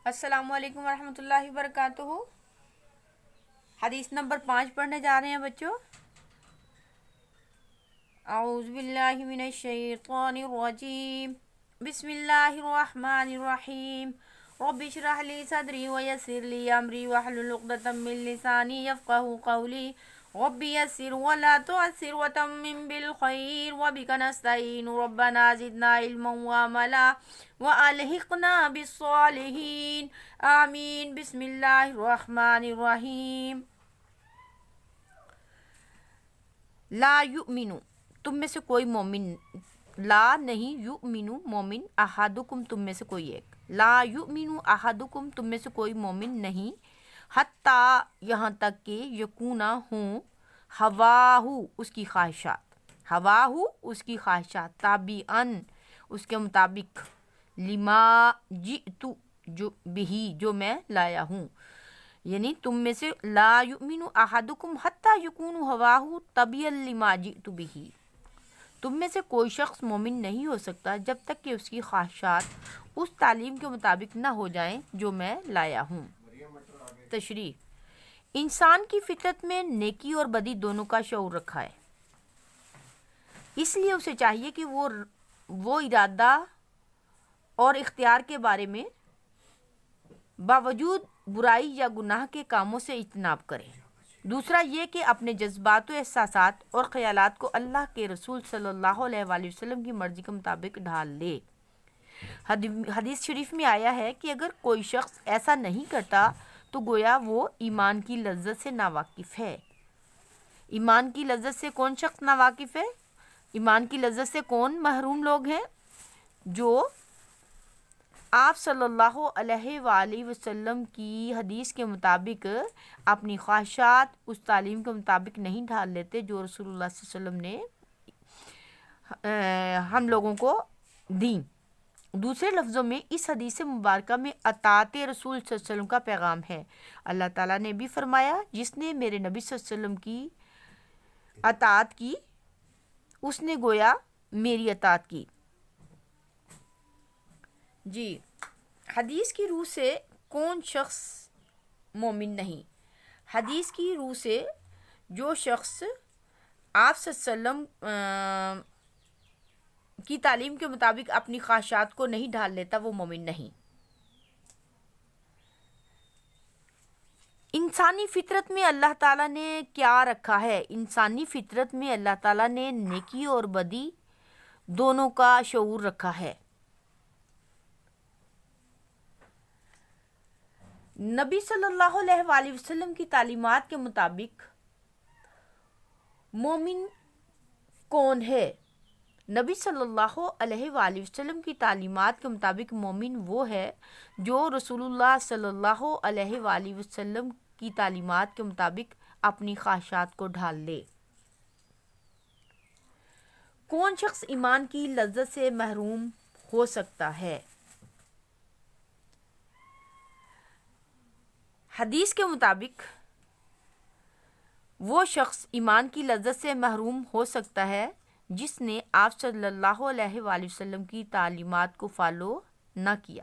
السلام علیکم ورحمۃ اللہ وبرکاتہ۔ حدیث نمبر 5 پڑھنے جا رہے ہیں بچوں۔ اعوذ باللہ من الشیطان الرجیم، بسم اللہ الرحمن الرحیم۔ رب اشرح لی صدری ویسر لی امری واحلل عقدۃ من لسانی یفقہوا قولی۔ رب یسر ولا تعسر وتمم بالخیر وبک نستعین ربنا زدنا علما وعملا والحقنا بالصالحین آمین۔ بسم اللہ الرحمن الرحیم۔ لا یؤمن، تم میں سے کوئی مومن، لا نہیں، یؤمن مومن، احدکم تم میں سے کوئی ایک، لا یؤمن احدکم تم میں سے کوئی مومن نہیں، حتیٰ یہاں تک کہ یکونا ہوں، ہواہ اس کی خواہشات، ہواہ اس کی خواہشات، تابعاً اس کے مطابق، لما جئت جو بہی جو میں لایا ہوں، یعنی تم میں سے لا یؤمن احدکم حتی یکون ہواہ تبعا لما جئت بہی، تم میں سے کوئی شخص مومن نہیں ہو سکتا جب تک کہ اس کی خواہشات اس تعلیم کے مطابق نہ ہو جائیں جو میں لایا ہوں۔ تشریح: انسان کی فطرت میں نیکی اور بدی دونوں کا شعور رکھا ہے، اس لیے اسے چاہیے کہ وہ ارادہ اور اختیار کے بارے میں باوجود برائی یا گناہ کے کاموں سے اجتناب کرے۔ دوسرا یہ کہ اپنے جذبات و احساسات اور خیالات کو اللہ کے رسول صلی اللہ علیہ وآلہ وسلم کی مرضی کے مطابق ڈھال لے۔ حدیث شریف میں آیا ہے کہ اگر کوئی شخص ایسا نہیں کرتا تو گویا وہ ایمان کی لذت سے ناواقف ہے۔ ایمان کی لذت سے کون شخص ناواقف ہے؟ ایمان کی لذت سے کون محروم لوگ ہیں؟ جو آپ صلی اللہ علیہ وآلہ وسلم کی حدیث کے مطابق اپنی خواہشات اس تعلیم کے مطابق نہیں ڈھال لیتے جو رسول اللہ صلی اللہ علیہ وسلم نے ہم لوگوں کو دیں۔ دوسرے لفظوں میں اس حدیث مبارکہ میں اطاعت رسول صلی اللہ علیہ وسلم کا پیغام ہے۔ اللہ تعالیٰ نے بھی فرمایا، جس نے میرے نبی صلی اللہ علیہ وسلم کی اطاعت کی اس نے گویا میری اطاعت کی۔ جی، حدیث کی روح سے کون شخص مومن نہیں؟ حدیث کی روح سے جو شخص آپ صلی اللہ علیہ وسلم کی تعلیم کے مطابق اپنی خواہشات کو نہیں ڈھال لیتا وہ مومن نہیں۔ انسانی فطرت میں اللہ تعالیٰ نے کیا رکھا ہے؟ انسانی فطرت میں اللہ تعالیٰ نے نیکی اور بدی دونوں کا شعور رکھا ہے۔ نبی صلی اللہ علیہ وآلہ وسلم کی تعلیمات کے مطابق مومن کون ہے؟ نبی صلی اللہ علیہ وآلہ وسلم کی تعلیمات کے مطابق مومن وہ ہے جو رسول اللہ صلی اللہ علیہ وآلہ وسلم کی تعلیمات کے مطابق اپنی خواہشات کو ڈھال لے۔ کون شخص ایمان کی لذت سے محروم ہو سکتا ہے؟ حدیث کے مطابق وہ شخص ایمان کی لذت سے محروم ہو سکتا ہے جس نے آپ صلی اللہ علیہ وآلہ وسلم کی تعلیمات کو فالو نہ کیا۔